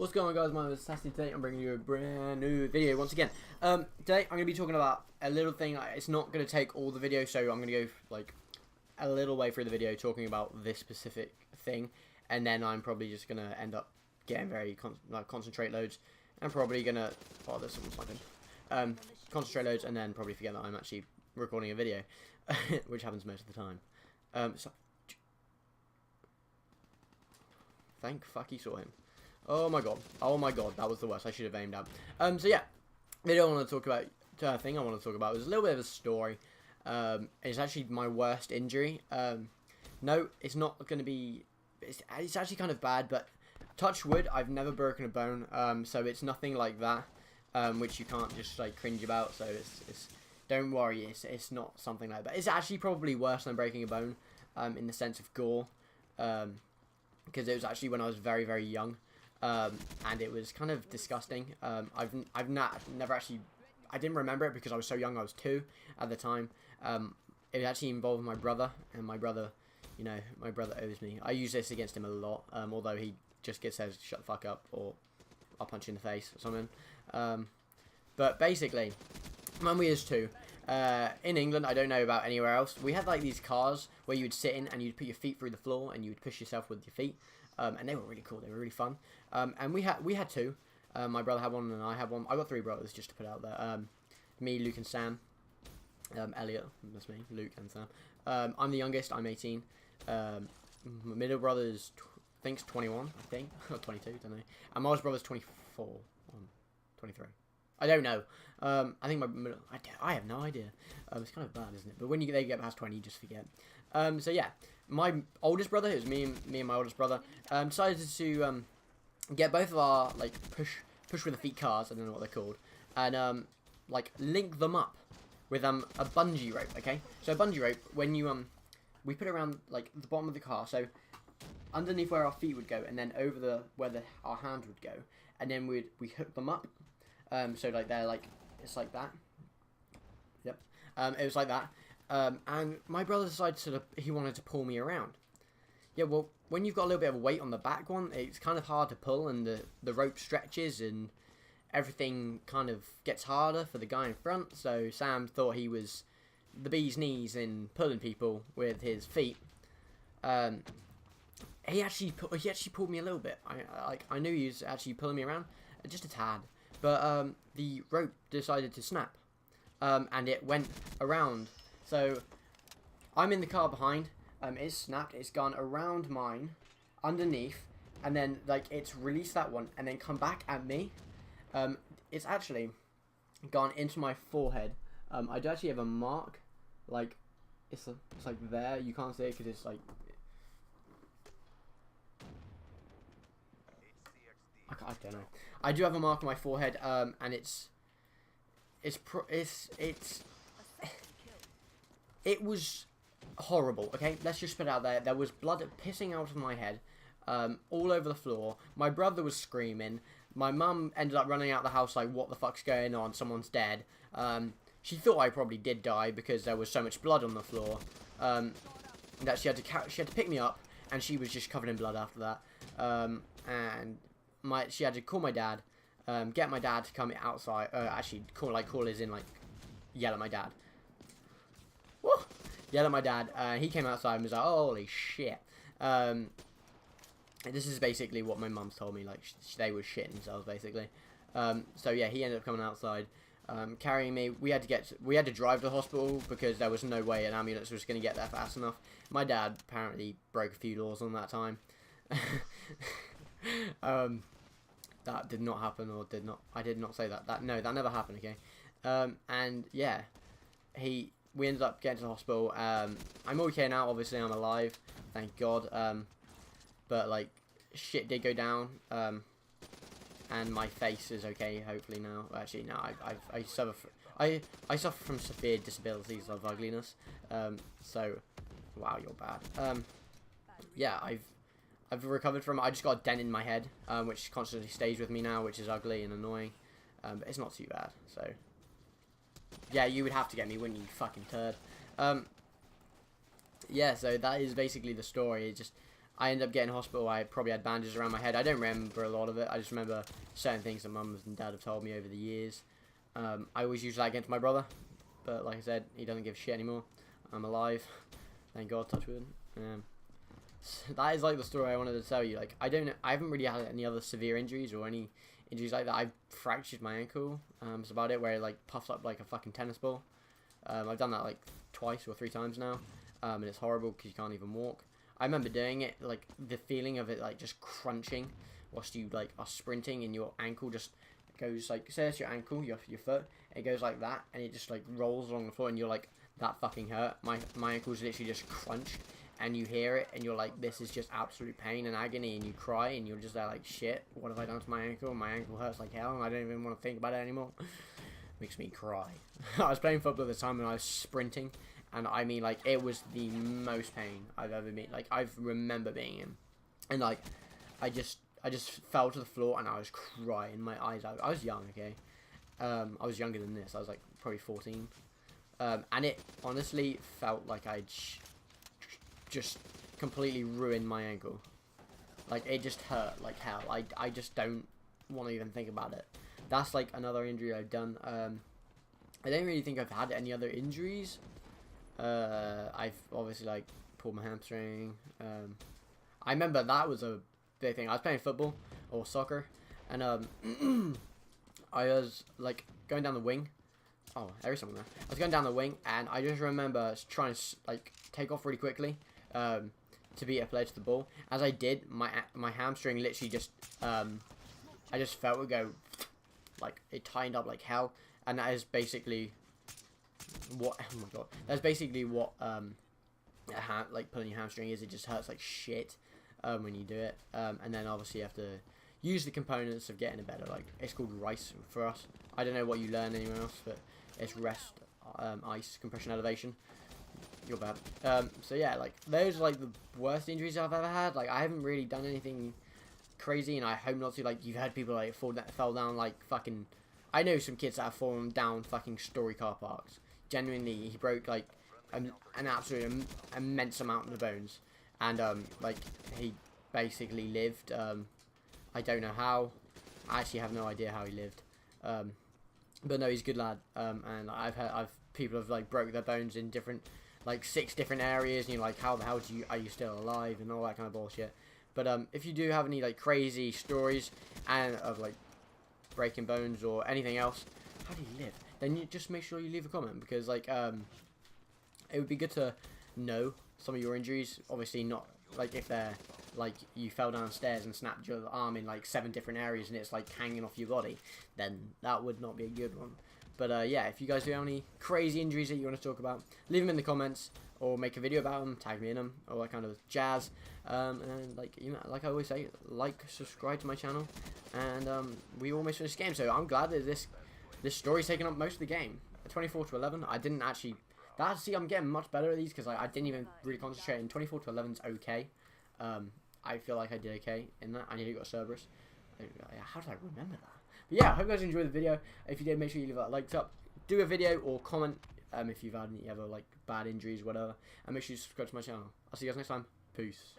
What's going on, guys? My name is Sassy. Today I'm bringing you a brand new video once again. Today I'm going to be talking about a little thing. It's not going to take all the video, so I'm going to go like a little way through the video talking about this specific thing, and then I'm probably just going to end up getting very concentrate loads, and probably going to there's someone sniping. Concentrate loads, and then probably forget that I'm actually recording a video, which happens most of the time. Thank fuck he saw him. Oh my god, that was the worst. I should have aimed at. So yeah, video I want to talk about, thing I want to talk about was a little bit of a story. It's actually my worst injury. No, it's not going to be, it's actually kind of bad, but touch wood, I've never broken a bone, so it's nothing like that, which you can't just like cringe about, so it's don't worry, it's not something like that. It's actually probably worse than breaking a bone, in the sense of gore, because it was actually when I was very, very young. And it was kind of disgusting. I've never actually, I didn't remember it because I was so young. I was 2 at the time. It actually involved my brother, and my brother, you know, my brother owes me. I use this against him a lot, although he just says shut the fuck up, or I'll punch you in the face or something. But basically, when we was 2, in England, I don't know about anywhere else, we had like these cars where you would sit in and you'd put your feet through the floor and you would push yourself with your feet. And they were really cool. They were really fun. And we had 2. My brother had one and I had one. I got 3 brothers, just to put out there. Me, Luke, and Sam. Elliot, that's me. Luke and Sam. I'm the youngest. I'm 18. My middle brother is, I think, 21. I think, or 22. Don't know. And my older brother's 24. 23. I don't know. I think my middle. I have no idea. It's kind of bad, isn't it? But when they get past 20, you just forget. So yeah, my oldest brother, it was me and my oldest brother, decided to get both of our like push with the feet cars, I don't know what they're called, and like link them up with a bungee rope. Okay, so a bungee rope, when you we put it around like the bottom of the car, so underneath where our feet would go, and then over where our hand would go, and then we hook them up. So like they're like, it's like that. Yep. It was like that. And my brother decided he wanted to pull me around. Yeah, well, when you've got a little bit of weight on the back one, it's kind of hard to pull, and the rope stretches and everything kind of gets harder for the guy in front. So Sam thought he was the bee's knees in pulling people with his feet. He actually pulled me a little bit. I knew he was actually pulling me around, just a tad. But the rope decided to snap, and it went around. So I'm in the car behind. It's snapped. It's gone around mine, underneath, and then like it's released that one, and then come back at me. It's actually gone into my forehead. I do actually have a mark, like it's like there. You can't see it because it's like. I don't know. I do have a mark on my forehead, and it was horrible. Okay, let's just put it out there. There was blood pissing out of my head, all over the floor. My brother was screaming. My mum ended up running out of the house like, "What the fuck's going on? Someone's dead." She thought I probably did die because there was so much blood on the floor. That she had to pick me up, and she was just covered in blood after that. And she had to call my dad, get my dad to come outside. Actually, call as in like yell at my dad. Woo! Yell at my dad. He came outside and was like, "Holy shit!" This is basically what my mum's told me. Like they were shitting themselves basically. So yeah, he ended up coming outside, carrying me. We had to drive to the hospital because there was no way an ambulance was going to get there fast enough. My dad apparently broke a few laws on that time. That did not happen, or did not. I did not say that. No, that never happened. Okay. And yeah, we ended up getting to the hospital. I'm okay now. Obviously, I'm alive. Thank God. But like, shit did go down. And my face is okay. Hopefully now. Actually, no. I suffer from severe disabilities of ugliness. So, wow, you're bad. Yeah, I've recovered from it. I just got a dent in my head, which constantly stays with me now, which is ugly and annoying. But it's not too bad, so. Yeah, you would have to get me, wouldn't you, fucking turd? Yeah, so that is basically the story. It's just, I ended up getting in hospital. I probably had bandages around my head. I don't remember a lot of it. I just remember certain things that mum and dad have told me over the years. I always use that against my brother, but like I said, he doesn't give a shit anymore. I'm alive, thank God, touch wood. So that is like the story I wanted to tell you. Like I haven't really had any other severe injuries or any injuries like that. I've fractured my ankle. That's about it. Where it like puffs up like a fucking tennis ball. I've done that like twice or 3 times now, and it's horrible because you can't even walk. I remember doing it, like the feeling of it like just crunching whilst you like are sprinting and your ankle just goes like, say it's your ankle, your foot, it goes like that and it just like rolls along the floor and you're like, that fucking hurt. My ankle's literally just crunched and you hear it and you're like, this is just absolute pain and agony, and you cry and you're just there like, shit, what have I done to my ankle? My ankle hurts like hell and I don't even want to think about it anymore. Makes me cry. I was playing football at the time and I was sprinting, and I mean like it was the most pain I've ever been. Like I remember being in, and like I just fell to the floor and I was crying my eyes out. I was young, okay. I was younger than this. I was like probably 14, and it honestly felt like I'd just completely ruined my ankle. Like it just hurt like hell. I just don't want to even think about it. That's like another injury I've done. I don't really think I've had any other injuries. I've obviously like pulled my hamstring. I remember that was a big thing. I was playing football or soccer, and I was like going down the wing. Oh, there is someone there. I was going down the wing, and I just remember trying to like take off really quickly to beat a player to the ball. As I did, my hamstring literally just I just felt it go, like it tightened up like hell, and that is basically what. Oh my god, that's basically what like pulling your hamstring is. It just hurts like shit when you do it, and then obviously you have to use the components of getting it better. Like it's called RICE for us. I don't know what you learn anywhere else, but it's rest, ice, compression, elevation. You're bad. So yeah, like those are like the worst injuries I've ever had. Like I haven't really done anything crazy, and I hope not to. Like you've had people like fell down like fucking. I know some kids that have fallen down fucking story car parks. Genuinely, he broke like an absolute immense amount of the bones, and like he basically lived. I don't know how. I actually have no idea how he lived. But no, he's a good lad. And I've people have like broke their bones in different, like 6 different areas, and you're like, how the hell are you still alive, and all that kind of bullshit. But if you do have any like crazy stories and of like breaking bones or anything else, how do you live? Then you just make sure you leave a comment, because like it would be good to know some of your injuries. Obviously not like if they're like you fell downstairs and snapped your arm in like 7 different areas and it's like hanging off your body, then that would not be a good one. But yeah, if you guys do have any crazy injuries that you want to talk about, leave them in the comments or make a video about them, tag me in them, all that kind of jazz. And like like I always say, like, subscribe to my channel, and we almost finished the game. So I'm glad that this story's taking up most of the game. 24-11. I didn't actually. See, I'm getting much better at these because I didn't even really concentrate. And 24-11's okay. I feel like I did okay in that. I nearly got Cerberus. How did I remember that? But yeah, I hope you guys enjoyed the video. If you did, make sure you leave that like up, do a video or comment if you've had any other like bad injuries or whatever, and make sure you subscribe to my channel. I'll see you guys next time. Peace.